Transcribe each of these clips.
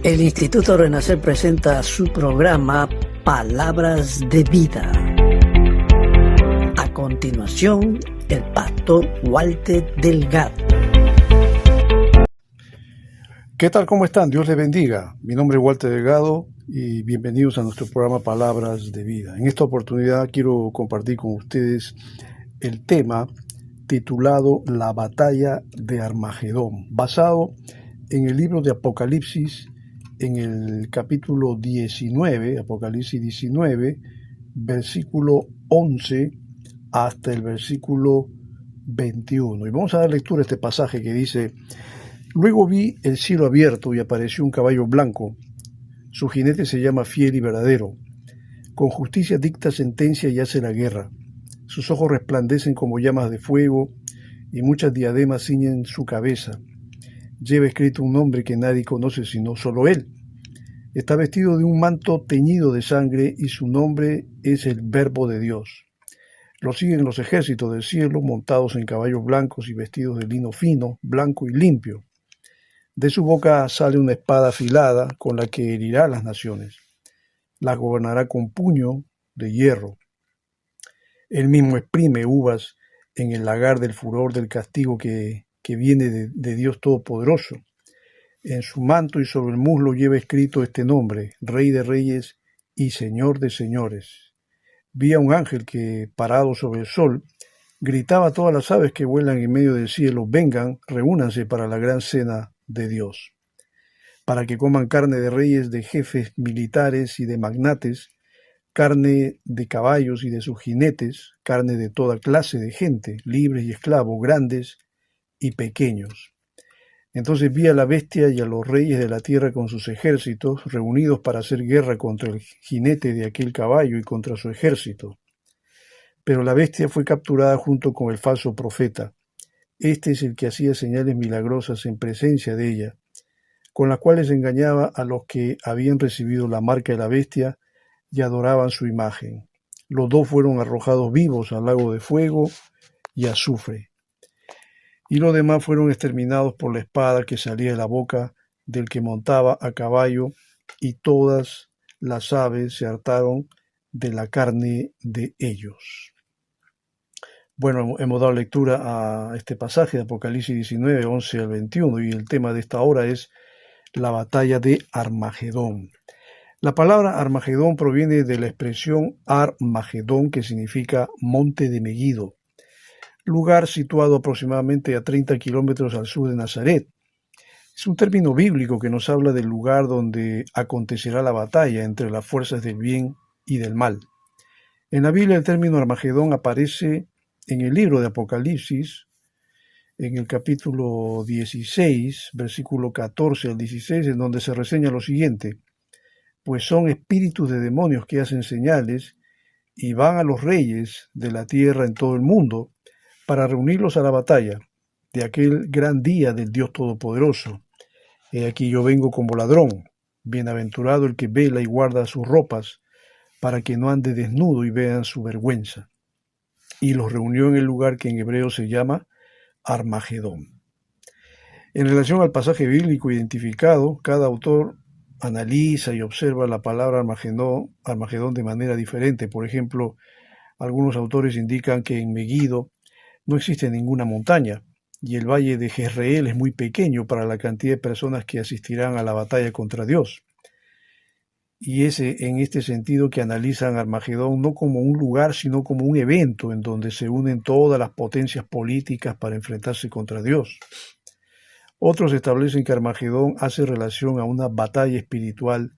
El Instituto Renacer presenta su programa Palabras de Vida. A continuación, el pastor Walter Delgado. ¿Qué tal? ¿Cómo están? Dios les bendiga. Mi nombre es Walter Delgado y bienvenidos a nuestro programa Palabras de Vida. En esta oportunidad quiero compartir con ustedes el tema titulado La batalla de Armagedón, basado en el libro de Apocalipsis, en el capítulo 19, Apocalipsis 19, versículo 11 hasta el versículo 21. Y vamos a dar lectura a este pasaje que dice: Luego vi el cielo abierto y apareció un caballo blanco. Su jinete se llama Fiel y Verdadero. Con justicia dicta sentencia y hace la guerra. Sus ojos resplandecen como llamas de fuego y muchas diademas ciñen su cabeza. Lleva escrito un nombre que nadie conoce sino solo él. Está vestido de un manto teñido de sangre y su nombre es el Verbo de Dios. Lo siguen los ejércitos del cielo montados en caballos blancos y vestidos de lino fino, blanco y limpio. De su boca sale una espada afilada con la que herirá a las naciones. Las gobernará con puño de hierro. Él mismo exprime uvas en el lagar del furor del castigo que viene de Dios Todopoderoso. En su manto y sobre el muslo lleva escrito este nombre: Rey de Reyes y Señor de Señores. Vi a un ángel que, parado sobre el sol, gritaba a todas las aves que vuelan en medio del cielo: vengan, reúnanse para la gran cena de Dios, para que coman carne de reyes, de jefes militares y de magnates, carne de caballos y de sus jinetes, carne de toda clase de gente, libres y esclavos, grandes y pequeños. Entonces vi a la bestia y a los reyes de la tierra con sus ejércitos, reunidos para hacer guerra contra el jinete de aquel caballo y contra su ejército. Pero la bestia fue capturada junto con el falso profeta. Este es el que hacía señales milagrosas en presencia de ella, con las cuales engañaba a los que habían recibido la marca de la bestia y adoraban su imagen. Los dos fueron arrojados vivos al lago de fuego y azufre. Y los demás fueron exterminados por la espada que salía de la boca del que montaba a caballo, y todas las aves se hartaron de la carne de ellos. Bueno, hemos dado lectura a este pasaje de Apocalipsis 19, 11 al 21, y el tema de esta hora es la batalla de Armagedón. La palabra Armagedón proviene de la expresión Ar-Magedón, que significa monte de Meguido, lugar situado aproximadamente a 30 kilómetros al sur de Nazaret. Es un término bíblico que nos habla del lugar donde acontecerá la batalla entre las fuerzas del bien y del mal. En la Biblia el término Armagedón aparece en el libro de Apocalipsis, en el capítulo 16, versículo 14 al 16, en donde se reseña lo siguiente: pues son espíritus de demonios que hacen señales y van a los reyes de la tierra en todo el mundo para reunirlos a la batalla de aquel gran día del Dios Todopoderoso. He aquí yo vengo como ladrón. Bienaventurado el que vela y guarda sus ropas, para que no ande desnudo y vean su vergüenza. Y los reunió en el lugar que en hebreo se llama Armagedón. En relación al pasaje bíblico identificado, cada autor analiza y observa la palabra Armagedón de manera diferente. Por ejemplo, algunos autores indican que en Meguido no existe ninguna montaña y el valle de Jezreel es muy pequeño para la cantidad de personas que asistirán a la batalla contra Dios. Y es en este sentido que analizan Armagedón no como un lugar, sino como un evento en donde se unen todas las potencias políticas para enfrentarse contra Dios. Otros establecen que Armagedón hace relación a una batalla espiritual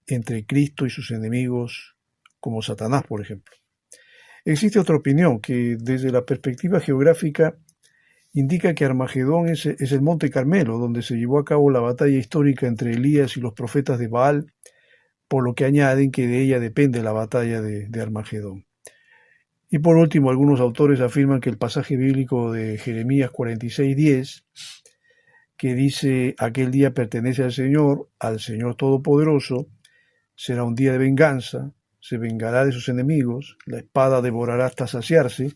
entre Cristo y sus enemigos, como Satanás, por ejemplo. Existe otra opinión que, desde la perspectiva geográfica, indica que Armagedón es el Monte Carmelo, donde se llevó a cabo la batalla histórica entre Elías y los profetas de Baal, por lo que añaden que de ella depende la batalla de Armagedón. Y por último, algunos autores afirman que el pasaje bíblico de Jeremías 46:10, que dice: aquel día pertenece al Señor Todopoderoso, será un día de venganza, se vengará de sus enemigos, la espada devorará hasta saciarse,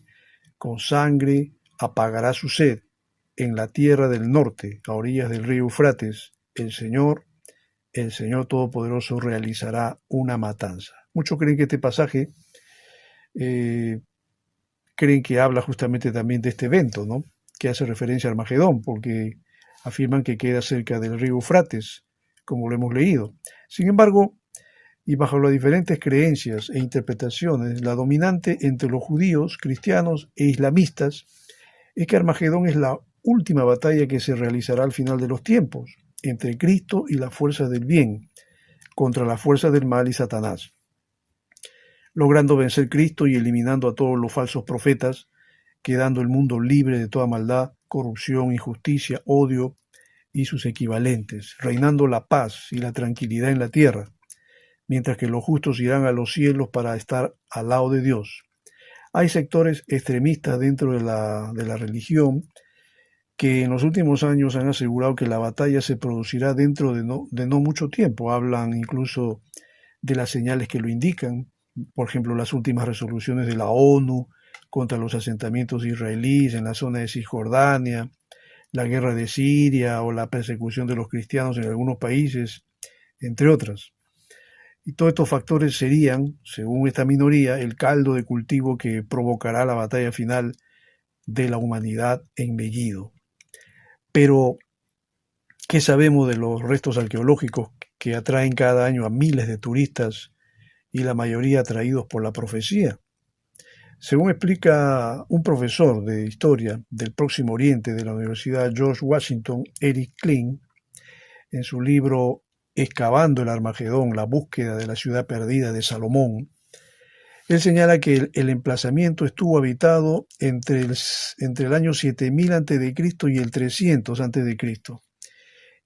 con sangre apagará su sed, en la tierra del norte, a orillas del río Eufrates, el Señor el Señor Todopoderoso realizará una matanza. Muchos creen que este pasaje creen que habla justamente también de este evento, ¿no? Que hace referencia al Armagedón, porque afirman que queda cerca del río Eufrates, como lo hemos leído. Sin embargo, y bajo las diferentes creencias e interpretaciones, la dominante entre los judíos, cristianos e islamistas es que Armagedón es la última batalla que se realizará al final de los tiempos, entre Cristo y las fuerzas del bien, contra las fuerzas del mal y Satanás, logrando vencer Cristo y eliminando a todos los falsos profetas, quedando el mundo libre de toda maldad, corrupción, injusticia, odio y sus equivalentes, reinando la paz y la tranquilidad en la tierra, mientras que los justos irán a los cielos para estar al lado de Dios. Hay sectores extremistas dentro de la religión que en los últimos años han asegurado que la batalla se producirá dentro de no mucho tiempo. Hablan incluso de las señales que lo indican, por ejemplo, las últimas resoluciones de la ONU contra los asentamientos israelíes en la zona de Cisjordania, la guerra de Siria o la persecución de los cristianos en algunos países, entre otras. Y todos estos factores serían, según esta minoría, el caldo de cultivo que provocará la batalla final de la humanidad en Megiddo. Pero, ¿qué sabemos de los restos arqueológicos que atraen cada año a miles de turistas y la mayoría atraídos por la profecía? Según explica un profesor de historia del Próximo Oriente de la Universidad George Washington, Eric Klein, en su libro Excavando el Armagedón, la búsqueda de la ciudad perdida de Salomón, él señala que el emplazamiento estuvo habitado entre el año 7000 a.C. y el 300 a.C.,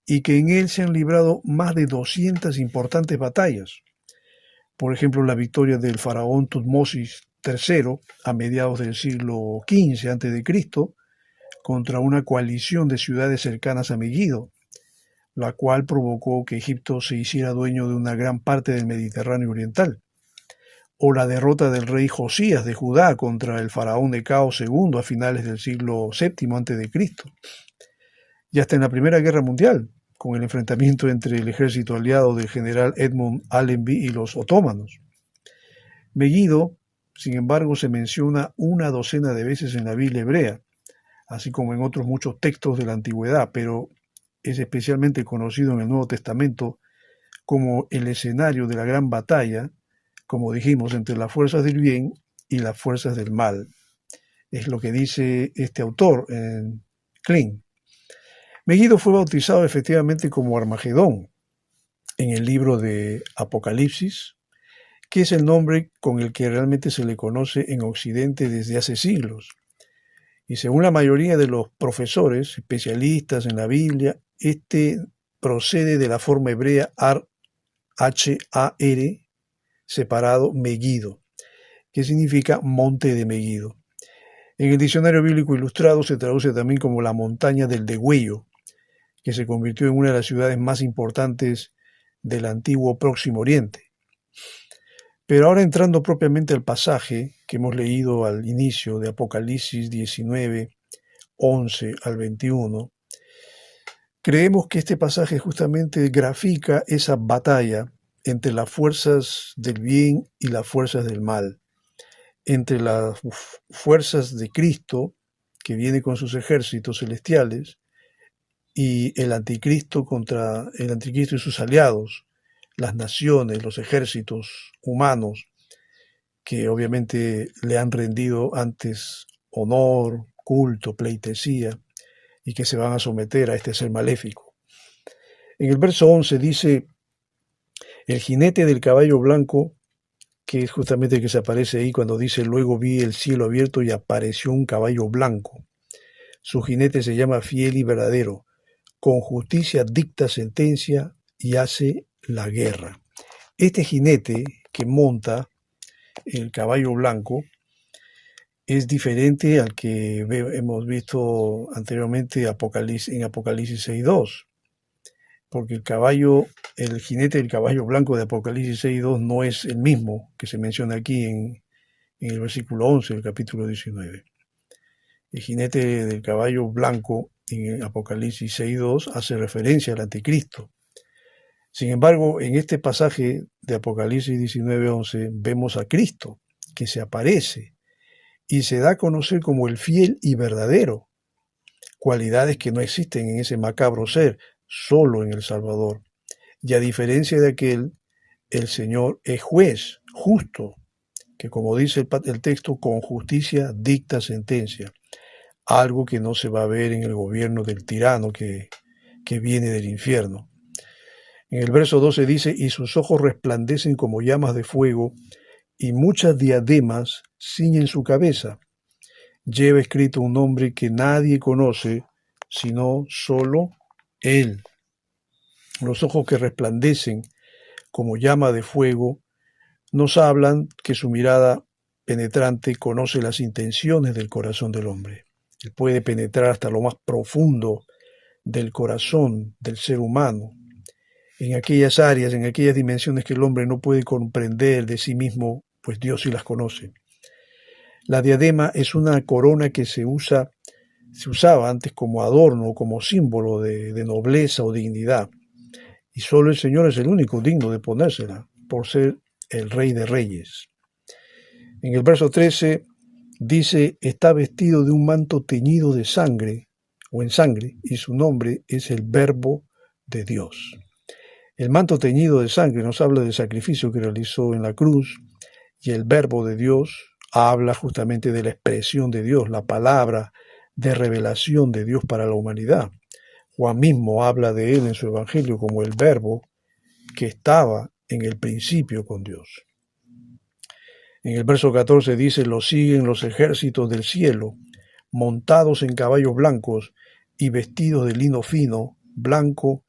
y que en él se han librado más de 200 importantes batallas. Por ejemplo, la victoria del faraón Tutmosis III a mediados del siglo XV a.C. contra una coalición de ciudades cercanas a Megiddo, la cual provocó que Egipto se hiciera dueño de una gran parte del Mediterráneo oriental, o la derrota del rey Josías de Judá contra el faraón Necao II a finales del siglo VII a.C., y hasta en la Primera Guerra Mundial, con el enfrentamiento entre el ejército aliado del general Edmund Allenby y los otomanos. Megiddo, sin embargo, se menciona una docena de veces en la Biblia hebrea, así como en otros muchos textos de la antigüedad, pero es especialmente conocido en el Nuevo Testamento como el escenario de la gran batalla, como dijimos, entre las fuerzas del bien y las fuerzas del mal. Es lo que dice este autor, Klein. Megiddo fue bautizado efectivamente como Armagedón en el libro de Apocalipsis, que es el nombre con el que realmente se le conoce en Occidente desde hace siglos. Y según la mayoría de los profesores, especialistas en la Biblia, este procede de la forma hebrea H-A-R, separado Megiddo, que significa monte de Megiddo. En el diccionario bíblico ilustrado se traduce también como la montaña del degüello, que se convirtió en una de las ciudades más importantes del antiguo Próximo Oriente. Pero ahora entrando propiamente al pasaje que hemos leído al inicio de Apocalipsis 19, 11 al 21, creemos que este pasaje justamente grafica esa batalla entre las fuerzas del bien y las fuerzas del mal, entre las fuerzas de Cristo, que viene con sus ejércitos celestiales, y el anticristo contra el anticristo y sus aliados, las naciones, los ejércitos humanos, que obviamente le han rendido antes honor, culto, pleitesía, y que se van a someter a este ser maléfico. En el verso 11 dice, el jinete del caballo blanco, que es justamente el que se aparece ahí cuando dice, luego vi el cielo abierto y apareció un caballo blanco. Su jinete se llama Fiel y Verdadero, con justicia dicta sentencia y hace la guerra. Este jinete que monta el caballo blanco es diferente al que hemos visto anteriormente en Apocalipsis 6.2, porque el jinete del caballo blanco de Apocalipsis 6.2 no es el mismo que se menciona aquí en el versículo 11 del capítulo 19. El jinete del caballo blanco en Apocalipsis 6.2 hace referencia al anticristo. Sin embargo, en este pasaje de Apocalipsis 19:11 vemos a Cristo que se aparece y se da a conocer como el fiel y verdadero, cualidades que no existen en ese macabro ser, solo en el Salvador. Y a diferencia de aquel, el Señor es juez justo, que como dice el texto, con justicia dicta sentencia, algo que no se va a ver en el gobierno del tirano que viene del infierno. En el verso 12 dice, y sus ojos resplandecen como llamas de fuego, y muchas diademas ciñen su cabeza. Lleva escrito un nombre que nadie conoce, sino solo Él. Los ojos que resplandecen como llama de fuego nos hablan que su mirada penetrante conoce las intenciones del corazón del hombre. Él puede penetrar hasta lo más profundo del corazón del ser humano, en aquellas áreas, en aquellas dimensiones que el hombre no puede comprender de sí mismo, pues Dios sí las conoce. La diadema es una corona que se usaba antes como adorno, como símbolo de nobleza o dignidad, y solo el Señor es el único digno de ponérsela, por ser el Rey de Reyes. En el verso 13 dice, está vestido de un manto teñido de sangre, o en sangre, y su nombre es el Verbo de Dios. El manto teñido de sangre nos habla del sacrificio que realizó en la cruz, y el Verbo de Dios habla justamente de la expresión de Dios, la palabra de revelación de Dios para la humanidad. Juan mismo habla de él en su Evangelio como el Verbo que estaba en el principio con Dios. En el verso 14 dice, lo siguen los ejércitos del cielo, montados en caballos blancos y vestidos de lino fino, blanco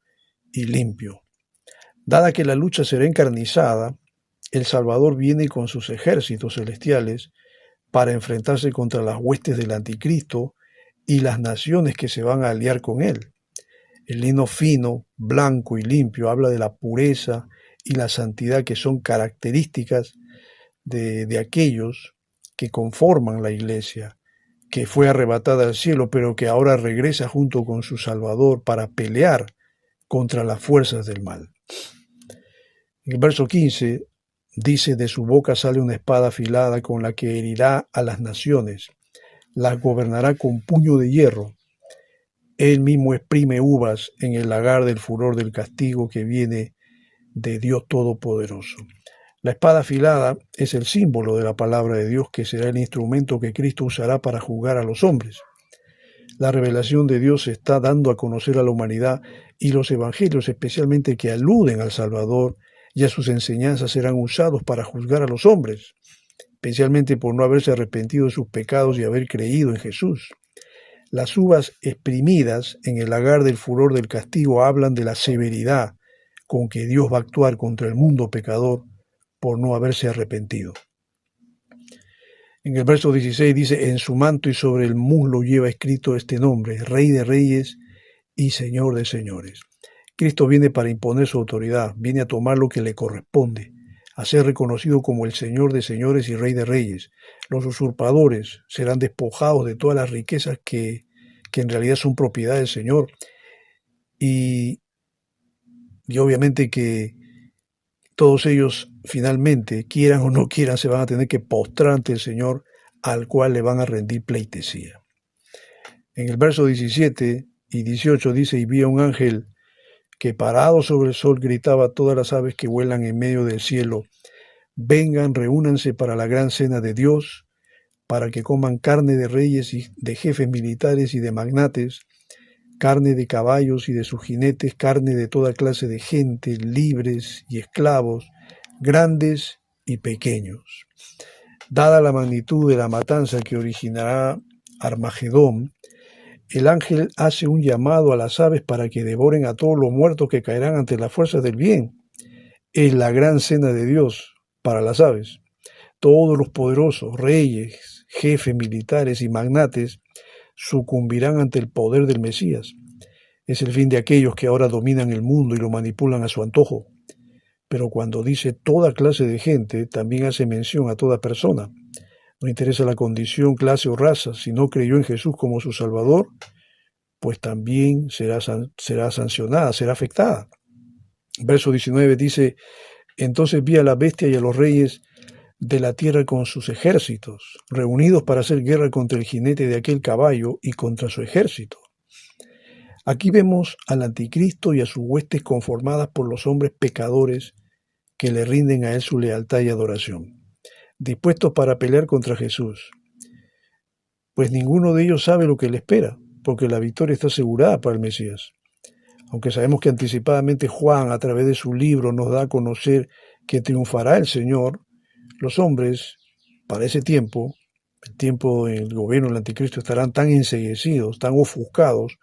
y limpio. Dada que la lucha será encarnizada, el Salvador viene con sus ejércitos celestiales para enfrentarse contra las huestes del anticristo y las naciones que se van a aliar con él. El lino fino, blanco y limpio habla de la pureza y la santidad que son características de aquellos que conforman la iglesia, que fue arrebatada al cielo, pero que ahora regresa junto con su Salvador para pelear contra las fuerzas del mal. En el verso 15 dice, de su boca sale una espada afilada con la que herirá a las naciones, las gobernará con puño de hierro. Él mismo exprime uvas en el lagar del furor del castigo que viene de Dios Todopoderoso. La espada afilada es el símbolo de la palabra de Dios, que será el instrumento que Cristo usará para juzgar a los hombres. La revelación de Dios se está dando a conocer a la humanidad, y los evangelios, especialmente que aluden al Salvador y a sus enseñanzas, serán usados para juzgar a los hombres, especialmente por no haberse arrepentido de sus pecados y haber creído en Jesús. Las uvas exprimidas en el lagar del furor del castigo hablan de la severidad con que Dios va a actuar contra el mundo pecador por no haberse arrepentido. En el verso 16 dice, en su manto y sobre el muslo lleva escrito este nombre, Rey de Reyes y Señor de Señores. Cristo viene para imponer su autoridad, viene a tomar lo que le corresponde, a ser reconocido como el Señor de Señores y Rey de Reyes. Los usurpadores serán despojados de todas las riquezas que en realidad son propiedad del Señor, y obviamente que todos ellos finalmente, quieran o no quieran, se van a tener que postrar ante el Señor, al cual le van a rendir pleitesía. En el verso 17 y 18 dice, y vi a un ángel que parado sobre el sol gritaba a todas las aves que vuelan en medio del cielo, vengan, reúnanse para la gran cena de Dios, para que coman carne de reyes y de jefes militares y de magnates, carne de caballos y de sus jinetes, carne de toda clase de gente, libres y esclavos, grandes y pequeños. Dada la magnitud de la matanza que originará Armagedón, el ángel hace un llamado a las aves para que devoren a todos los muertos que caerán ante las fuerzas del bien. Es la gran cena de Dios para las aves. Todos los poderosos, reyes, jefes militares y magnates, sucumbirán ante el poder del Mesías. Es el fin de aquellos que ahora dominan el mundo y lo manipulan a su antojo. Pero cuando dice toda clase de gente, también hace mención a toda persona. No interesa la condición, clase o raza. Si no creyó en Jesús como su Salvador, pues también será sancionada, será afectada. Verso 19 dice: entonces vi a la bestia y a los reyes de la tierra con sus ejércitos, reunidos para hacer guerra contra el jinete de aquel caballo y contra su ejército. Aquí vemos al anticristo y a sus huestes conformadas por los hombres pecadores que le rinden a él su lealtad y adoración, dispuestos para pelear contra Jesús. Pues ninguno de ellos sabe lo que le espera, porque la victoria está asegurada para el Mesías. Aunque sabemos que anticipadamente Juan, a través de su libro, nos da a conocer que triunfará el Señor, los hombres, para ese tiempo, el tiempo del gobierno del anticristo, estarán tan enceguecidos, tan ofuscados,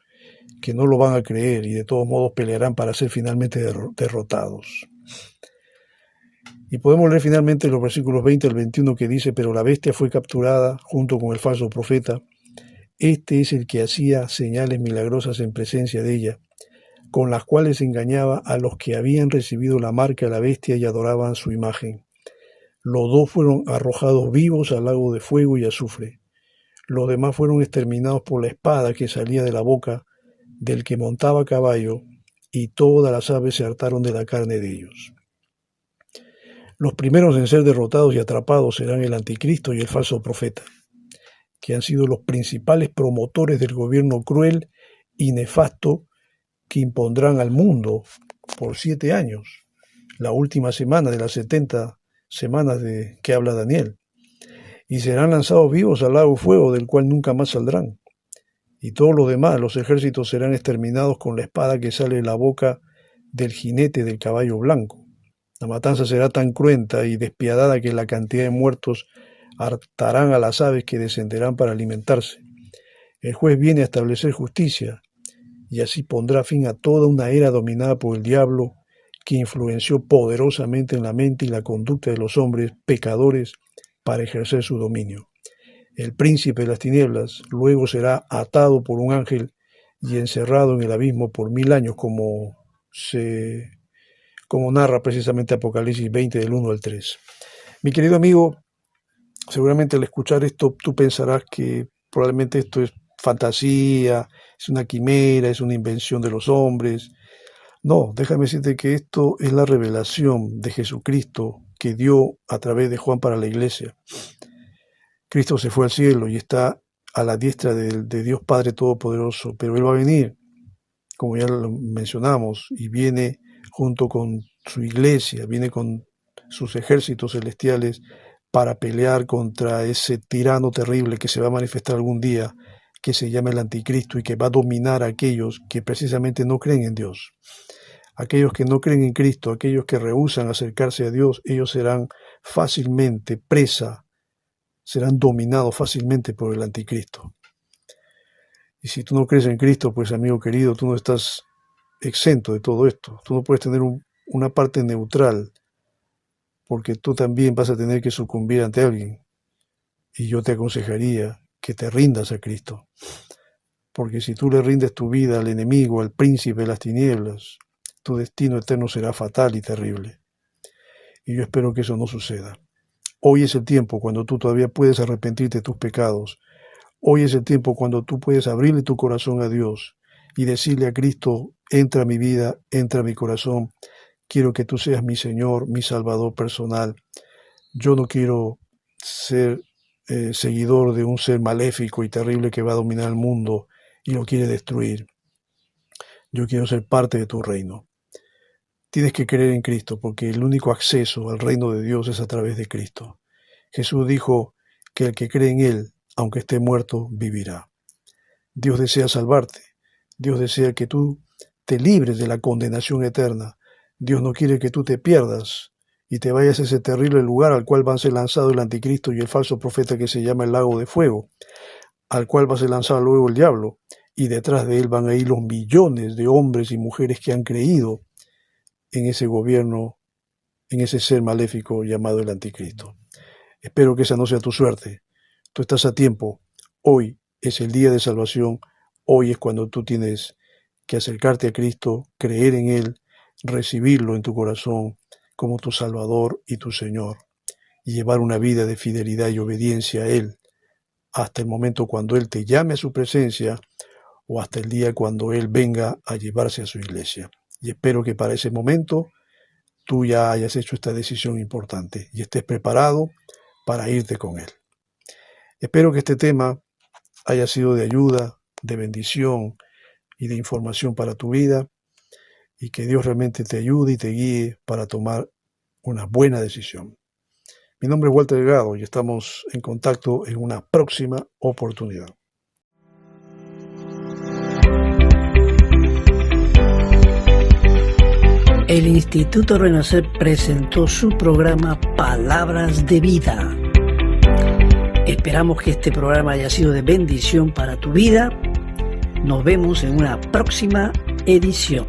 que no lo van a creer y de todos modos pelearán para ser finalmente derrotados. Y podemos leer finalmente los versículos 20 al 21 que dice: pero la bestia fue capturada junto con el falso profeta. Este es el que hacía señales milagrosas en presencia de ella, con las cuales engañaba a los que habían recibido la marca de la bestia y adoraban su imagen. Los dos fueron arrojados vivos al lago de fuego y azufre. Los demás fueron exterminados por la espada que salía de la boca del que montaba a caballo, y todas las aves se hartaron de la carne de ellos. Los primeros en ser derrotados y atrapados serán el anticristo y el falso profeta, que han sido los principales promotores del gobierno cruel y nefasto que impondrán al mundo por 7 años, la última semana de las 70 semanas de que habla Daniel, y serán lanzados vivos al lago de fuego, del cual nunca más saldrán. Y todos los demás, los ejércitos, serán exterminados con la espada que sale de la boca del jinete del caballo blanco. La matanza será tan cruenta y despiadada que la cantidad de muertos hartarán a las aves que descenderán para alimentarse. El juez viene a establecer justicia, y así pondrá fin a toda una era dominada por el diablo, que influenció poderosamente en la mente y la conducta de los hombres pecadores para ejercer su dominio. El príncipe de las tinieblas luego será atado por un ángel y encerrado en el abismo por 1000 años, como narra precisamente Apocalipsis 20 del 1 al 3. Mi querido amigo, seguramente al escuchar esto tú pensarás que probablemente esto es fantasía, es una quimera, es una invención de los hombres. No, déjame decirte que esto es la revelación de Jesucristo que dio a través de Juan para la iglesia. Cristo se fue al cielo y está a la diestra de Dios Padre Todopoderoso, pero Él va a venir, como ya lo mencionamos, y viene junto con su iglesia, viene con sus ejércitos celestiales para pelear contra ese tirano terrible que se va a manifestar algún día, que se llama el anticristo y que va a dominar a aquellos que precisamente no creen en Dios. Aquellos que no creen en Cristo, aquellos que rehúsan acercarse a Dios, ellos serán fácilmente presa, serán dominados fácilmente por el anticristo. Y si tú no crees en Cristo, pues amigo querido, tú no estás exento de todo esto. Tú no puedes tener una parte neutral, porque tú también vas a tener que sucumbir ante alguien. Y yo te aconsejaría que te rindas a Cristo. Porque si tú le rindes tu vida al enemigo, al príncipe de las tinieblas, tu destino eterno será fatal y terrible. Y yo espero que eso no suceda. Hoy es el tiempo cuando tú todavía puedes arrepentirte de tus pecados. Hoy es el tiempo cuando tú puedes abrirle tu corazón a Dios y decirle a Cristo: entra a mi vida, entra a mi corazón. Quiero que tú seas mi Señor, mi Salvador personal. Yo no quiero ser seguidor de un ser maléfico y terrible que va a dominar el mundo y lo quiere destruir. Yo quiero ser parte de tu reino. Tienes que creer en Cristo, porque el único acceso al reino de Dios es a través de Cristo. Jesús dijo que el que cree en Él, aunque esté muerto, vivirá. Dios desea salvarte. Dios desea que tú te libres de la condenación eterna. Dios no quiere que tú te pierdas y te vayas a ese terrible lugar al cual van a ser lanzados el anticristo y el falso profeta que se llama el lago de fuego, al cual va a ser lanzado luego el diablo, y detrás de él van a ir los millones de hombres y mujeres que han creído en ese gobierno, en ese ser maléfico llamado el anticristo. Espero que esa no sea tu suerte. Tú estás a tiempo. Hoy es el día de salvación. Hoy es cuando tú tienes que acercarte a Cristo, creer en Él, recibirlo en tu corazón como tu Salvador y tu Señor, y llevar una vida de fidelidad y obediencia a Él hasta el momento cuando Él te llame a su presencia o hasta el día cuando Él venga a llevarse a su iglesia. Y espero que para ese momento tú ya hayas hecho esta decisión importante y estés preparado para irte con Él. Espero que este tema haya sido de ayuda, de bendición y de información para tu vida, y que Dios realmente te ayude y te guíe para tomar una buena decisión. Mi nombre es Walter Delgado y estamos en contacto en una próxima oportunidad. El Instituto Renacer presentó su programa Palabras de Vida. Esperamos que este programa haya sido de bendición para tu vida. Nos vemos en una próxima edición.